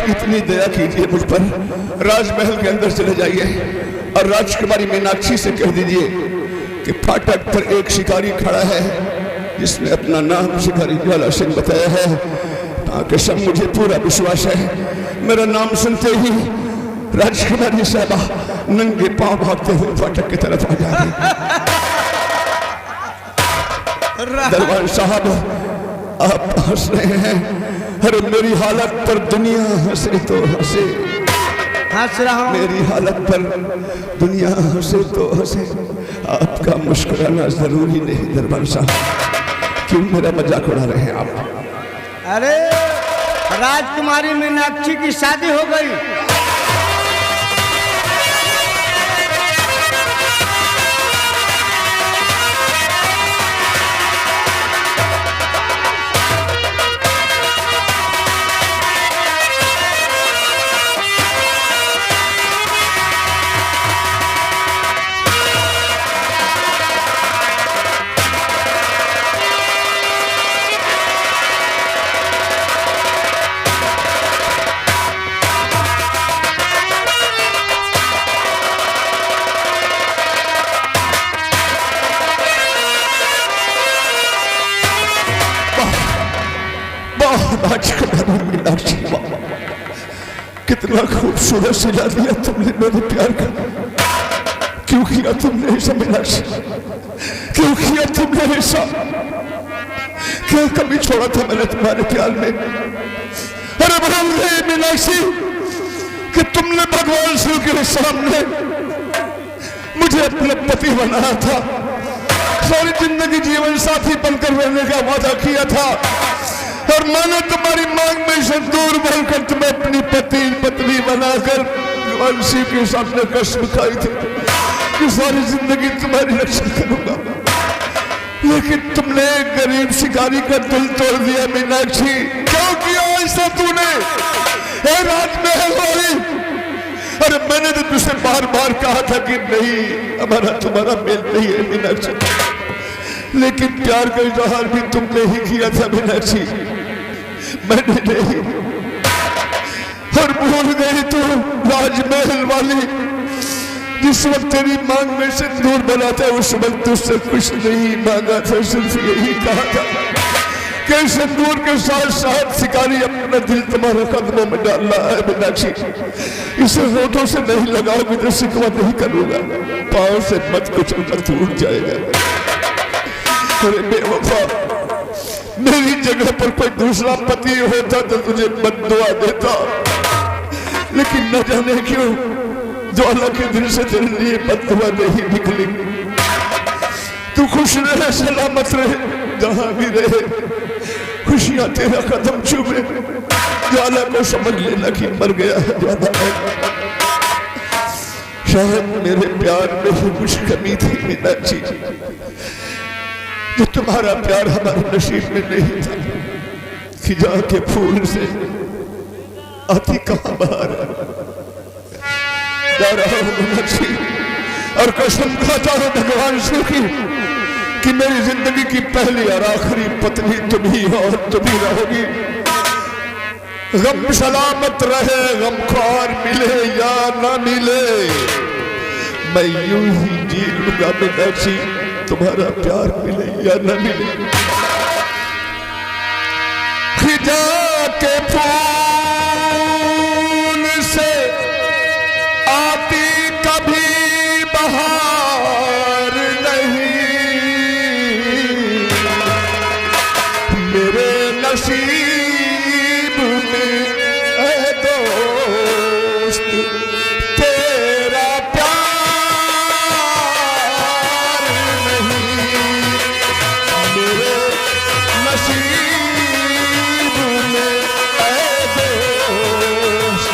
इतनी दया कीजिए मुझ पर, राजमहल के अंदर चले जाइए और राजकुमारी मीनाक्षी से कह दीजिए कि फाटक पर एक शिकारी खड़ा है जिसने अपना नाम शिकारी ज्वाला सिंह बताया है। ताकि सब मुझे पूरा विश्वास है, मेरा नाम सुनते ही राजकुमारी साहबा नंगे पांव भागते हुए फाटक की तरफ आ जाएगी। दरबार साहब आप हंस रहे हैं, अरे मेरी हालत पर दुनिया हंसे तो हंसे, हंस रहा हूं। मेरी हालत पर दुनिया हंसे तो हंसे, आपका मुस्कुराना जरूरी नहीं। दरबार साहब क्यों मेरा मजाक उड़ा रहे हैं आप? अरे राजकुमारी मीनाक्षी की शादी हो गई। मीनाक्षी कितना खूबसूरत सिला दिया तुमने मेरे प्यार का। क्यों किया तुमने ऐसा मीनाक्षी, क्यों किया तुमने ऐसा? क्या कभी छोड़ा था मैंने तुम्हारे प्यार में? अरे बोल रहे मीनाक्षी कि तुमने भगवान शिव के सामने मुझे अपना पति बनाया था, सारी जिंदगी जीवन साथी बनकर रहने का वादा किया था, और मैंने तुम्हारी मांग में सिंदूर भरकर तुम्हें अपनी पत्नी बनाकर भगवान शिव के सामने कसम खाई थी कि सारी जिंदगी तुम्हारी रक्षा करूंगा। लेकिन तुमने गरीब शिकारी का दिल तोड़ दिया मीनाक्षी। क्यों किया ऐसा तूने? राजमहल वाली, अरे मैंने तो तुझसे बार बार कहा था कि नहीं, हमारा तुम्हारा मेल नहीं है मीनाक्षी, लेकिन प्यार का इजहार भी तुमने ही किया था मीनाक्षी, मैंने नहीं। और भूल गई तू राजमहल वाली, जिस वक्त तेरी मांग में सिंदूर बना था उस वक्त तुझसे कुछ नहीं मांगा था, सिर्फ यही कहा था कि सिंदूर के साथ साथ शिकारी अपना दिल तुम्हारे कदमों में डाल रहा है मीनाक्षी, इसे होठों से नहीं लगाओगे तो शिकवा नहीं करूंगा, पांव से मत कुछ टूट जाएगा। अरे बेवफा, मेरी जगह पर कोई दूसरा पति होता तो तुझे बद्दुआ देता, लेकिन न जाने क्यों ज्वाला के दिल से तेरे लिए बद्दुआ नहीं निकली। तू खुश रहे, सलामत रहे, जहां भी रहे, खुशियां तेरा कदम चूमे। ज्वाला को समझ लेना कि मर गया है ज्वाला, शायद मेरे प्यार में ही कुछ कमी थी मीनाक्षी, जो तुम्हारा प्यार हमारे नसीब में नहीं था। खिजा के फूल से आती कहां बाहर जा रहा हूं मीनाक्षी, और कसम खाता हूं भगवान शिव की कि मेरी जिंदगी की पहली और आखिरी पत्नी तुम ही हो और तुम ही रहोगी। गम सलामत रहे, गमख्वार मिले या ना मिले, मैं यूं ही जी लूंगा मीनाक्षी, तुम्हारा प्यार मिले या न मिले। खिजा के फूल से आती कभी बहार नहीं, मेरे नसीब में है दोस्त तेरा प्यार नहीं, मेरे नसीब में है दोस्त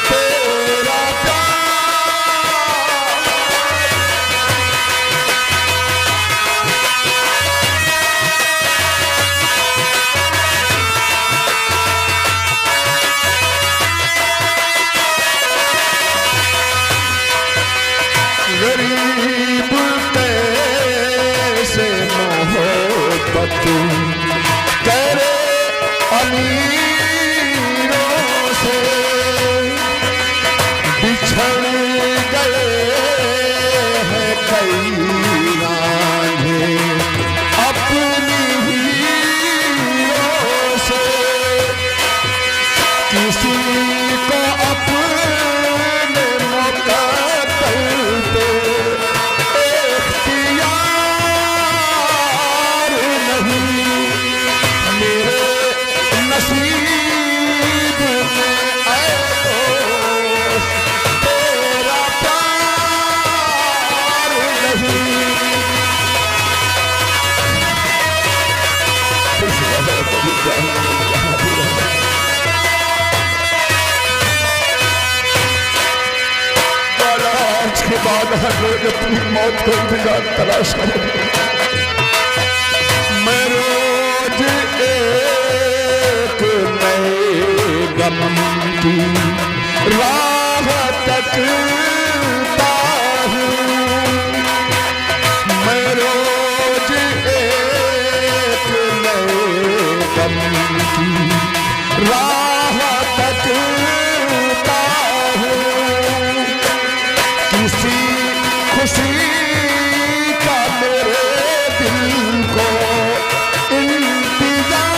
तेरा प्यार। गरीब पैसे मोहब्बत करे अमीरों से, आज के बाद हर रोज अपनी मौत को इंतजार तलाश करेंगे। मैं रोज एक नए गम की राह तकता हूँ। मैं रोज एक नए गम की राह तकता हूँ। किसी खुशी का मेरे दिल को इंतजार।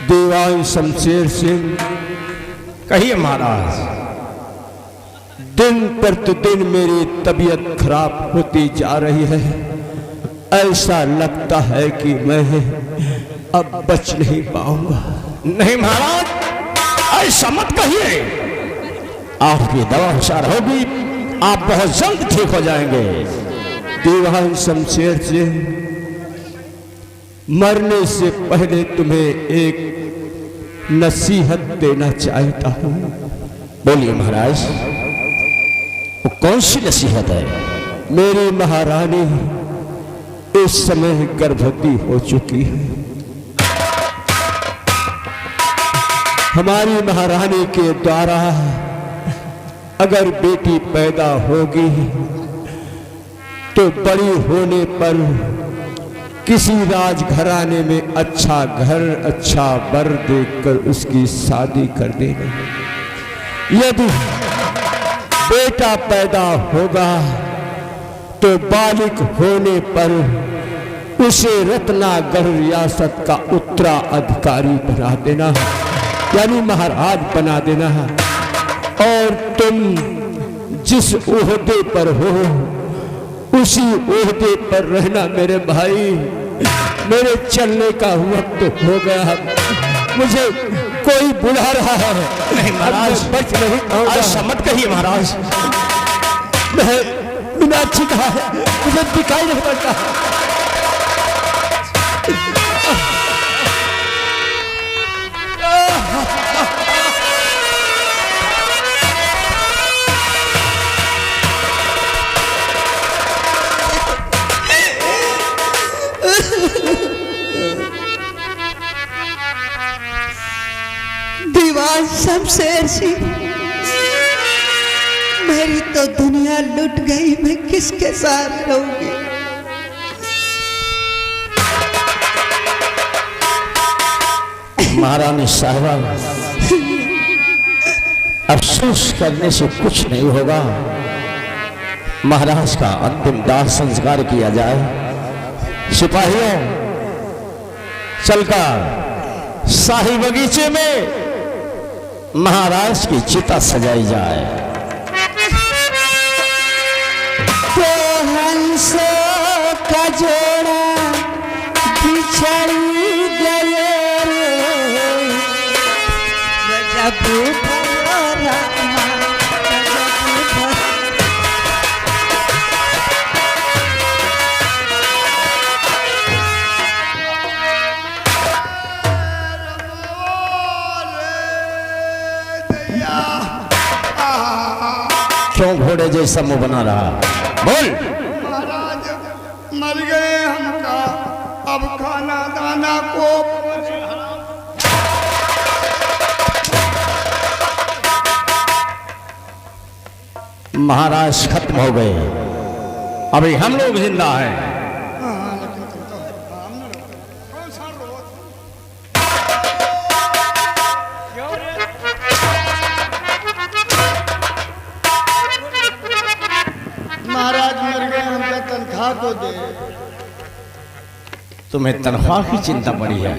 दीवान शमशेर सिंह, कहिए महाराज। दिन प्रतिदिन मेरी तबीयत खराब होती जा रही है। ऐसा लगता है कि मैं अब बच नहीं पाऊंगा। नहीं महाराज, ऐसा मत कहिए। आपकी दवा हुशार होगी, आप बहुत जल्द ठीक हो जाएंगे। दीवान शमशेर सिंह, मरने से पहले तुम्हें एक नसीहत देना चाहता हूं। बोलिए महाराज, वो कौन सी नसीहत है? मेरी महारानी इस समय गर्भवती हो चुकी है। हमारी महारानी के द्वारा अगर बेटी पैदा होगी तो बड़ी होने पर किसी राजघराने में अच्छा घर, अच्छा वर देखकर उसकी शादी कर देना। यदि बेटा पैदा होगा तो बालिक होने पर उसे रत्नागढ़ रियासत का उत्तराधिकारी बना देना, यानी महाराज बना देना। और तुम जिस ओहदे पर हो उसी ओहदे पर रहना। मेरे भाई, मेरे चलने का वक्त हो गया। मुझे कोई बुला रहा है। नहीं महाराज, बच नहीं पाऊंगा। ऐसा मत कहिए महाराज। मैं मीनाक्षी कहा है, मुझे दिखाई नहीं पड़ता। दीवान शमशेर सिंह, मेरी तो दुनिया लुट गई। मैं किसके साथ रहूंगी? महारानी साहिबा, अफसोस करने से कुछ नहीं होगा। महाराज का अंतिम दाह संस्कार किया जाए। सिपाहियों, चलकर शाही बगीचे में महाराज की चिता सजाई जाए। तो हंसों का जोड़ा बिछड़ गए रे, गजब भरा रामा, गजब भरा। क्यों घोड़े जैसा मुंह बना रहा? बोल। महाराज, मर गए हमका, अब खाना दाना को। महाराज खत्म हो गए, अभी हम लोग जिंदा हैं। महाराज मर गए, हमका तनख्वाह तो दे। तुम्हें तनख्वाह की चिंता पड़ी है,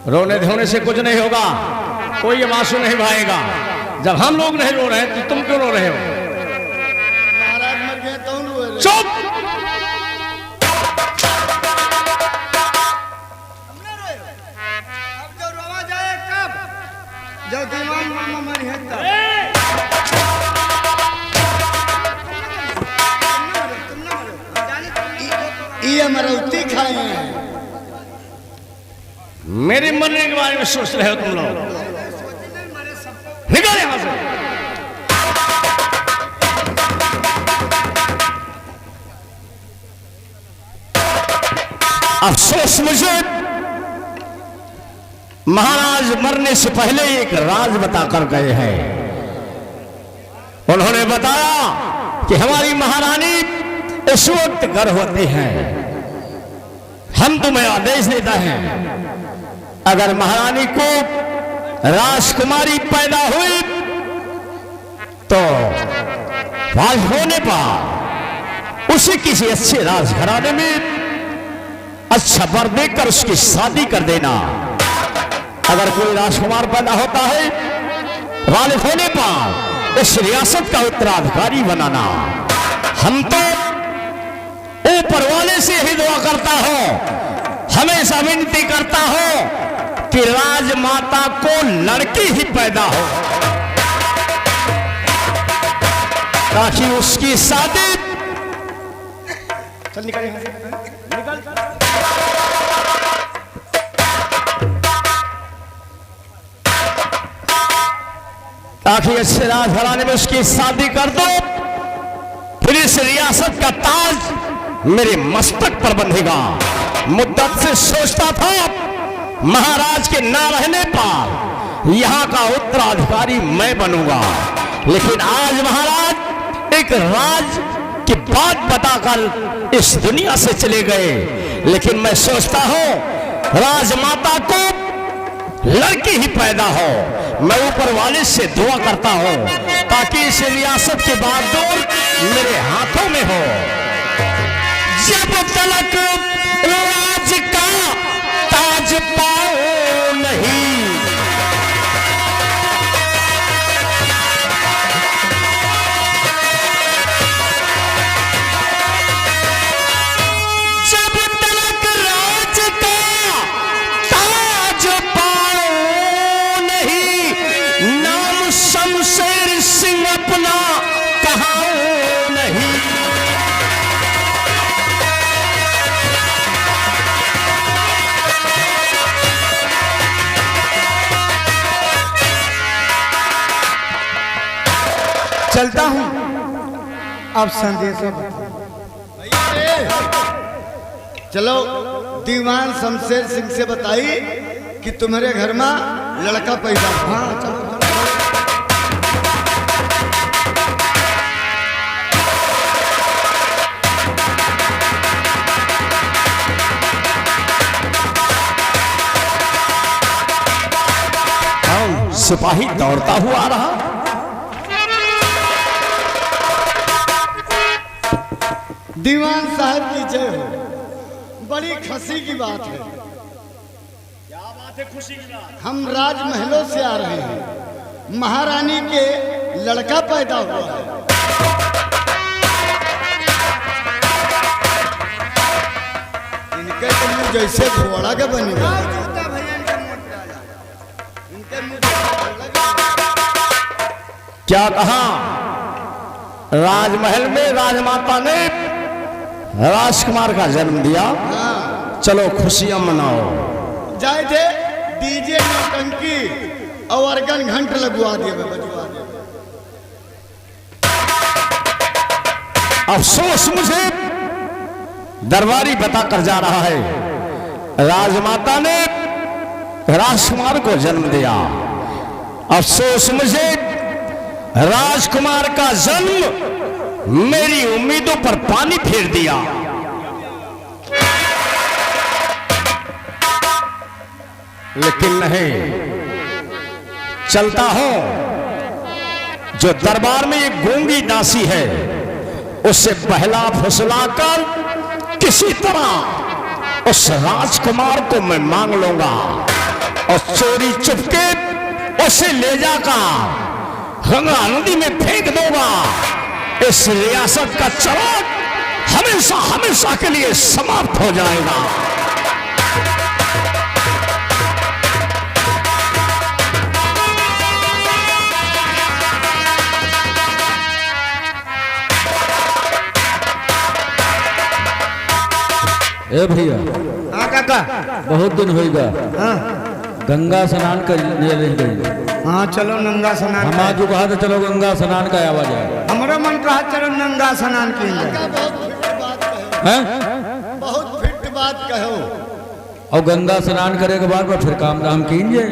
रोने धोने से कुछ नहीं होगा। कोई ये आंसू नहीं बहाएगा। जब हम लोग नहीं रो रहे हैं तो तुम क्यों रो रहे हो? महाराज मर गए तो रो रहे। चुप। अब जो रोवा जाए कब? जब दीवान मामा मर है तब। ये मरौती खाए हैं। मेरे मरने के बारे में सोच रहे हो तुम लोग? निकल यहां से। अफसोस मुझे, महाराज मरने से पहले एक राज बताकर गए हैं। उन्होंने बताया कि हमारी महारानी इस वक्त गर्भवती हैं। हम तुम्हें आदेश देता है, अगर महारानी को राजकुमारी पैदा हुई तो राज होने पर उसे किसी अच्छे राजघराने में अच्छा वर देकर उसकी शादी कर देना। अगर कोई राजकुमार पैदा होता है, राज होने पर इस रियासत का उत्तराधिकारी बनाना। हम तो ऊपर वाले से ही दुआ करता हो, हमेशा विनती करता हो कि राजमाता को लड़की ही पैदा हो, ताकि उसकी शादी। चल निकल यहां से, निकल। ताकि अच्छे राजघराने में उसकी शादी कर दो, फिर इस रियासत का ताज मेरे मस्तक पर बंधेगा। मुद्दत से सोचता था महाराज के ना रहने पर यहां का उत्तराधिकारी मैं बनूंगा, लेकिन आज महाराज एक राज की बात बताकर इस दुनिया से चले गए। लेकिन मैं सोचता हूं राजमाता को लड़की ही पैदा हो। मैं ऊपर वाले से दुआ करता हूं ताकि इस रियासत के बागडोर मेरे हाथों में हो। जब तलक राज का ताज पाओ नहीं, जब तलक राज का ताज पाओ नहीं, नाम शमशेर सिंह अपना कहाओ नहीं। चलता हूं। अब संदेश चलो दीवान शमशेर सिंह से बताई कि तुम्हारे घर में लड़का पैदा हुआ। हाँ चलो। सिपाही दौड़ता हुआ आ रहा। दीवान साहब की जय हो। बड़ी खुशी की बात है। क्या बात है? खुशी की बात। हम राजमहलों से आ रहे हैं। महारानी के लड़का पैदा हुआ है। इनके तो मुंह जैसे घोड़ा के बने हुए। क्या कहा? राजमहल में राजमाता ने राजकुमार का जन्म दिया। चलो खुशियां मनाओ। जाए थे डीजे नौटंकी और अर्गन घंट लगवा दिए, बजवा दिए। अफसोस मुझे दरबारी बताकर जा रहा है, राजमाता ने राजकुमार को जन्म दिया। अफसोस मुझे राजकुमार का जन्म मेरी उम्मीदों पर पानी फेर दिया। लेकिन नहीं, चलता हूं। जो दरबार में एक गूंगी दासी है उससे बहला फुसलाकर किसी तरह उस राजकुमार को मैं मांग लूंगा और चोरी चुपके उसे ले जाकर गंगा नदी में फेंक दूंगा। इस रियासत का चराग हमेशा हमेशा के लिए समाप्त हो जाएगा। ए भैया, हाँ काका। बहुत दिन होगा हाँ गंगा स्नान कर गई। हाँ चलो नंगा स्नान। हम आज जो कहा था चलो गंगा स्नान का आवाज है। हमारा मन कहा चलो नंगा स्नान किया जाए। हैं? बहुत फिट बात कहो। और गंगा स्नान करे के बाद फिर काम धाम कीजिए।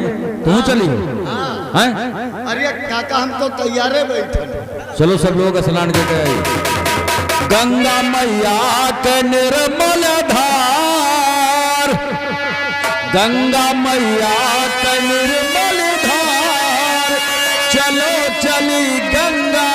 तू चली हैं? अरे काका हम तो तैयारे बैठे। चलो सब लोग स्नान के आइए। गंगा मैया के निर्मल धार, गंगा मैया के निर्मल धार, चलो चली गंगा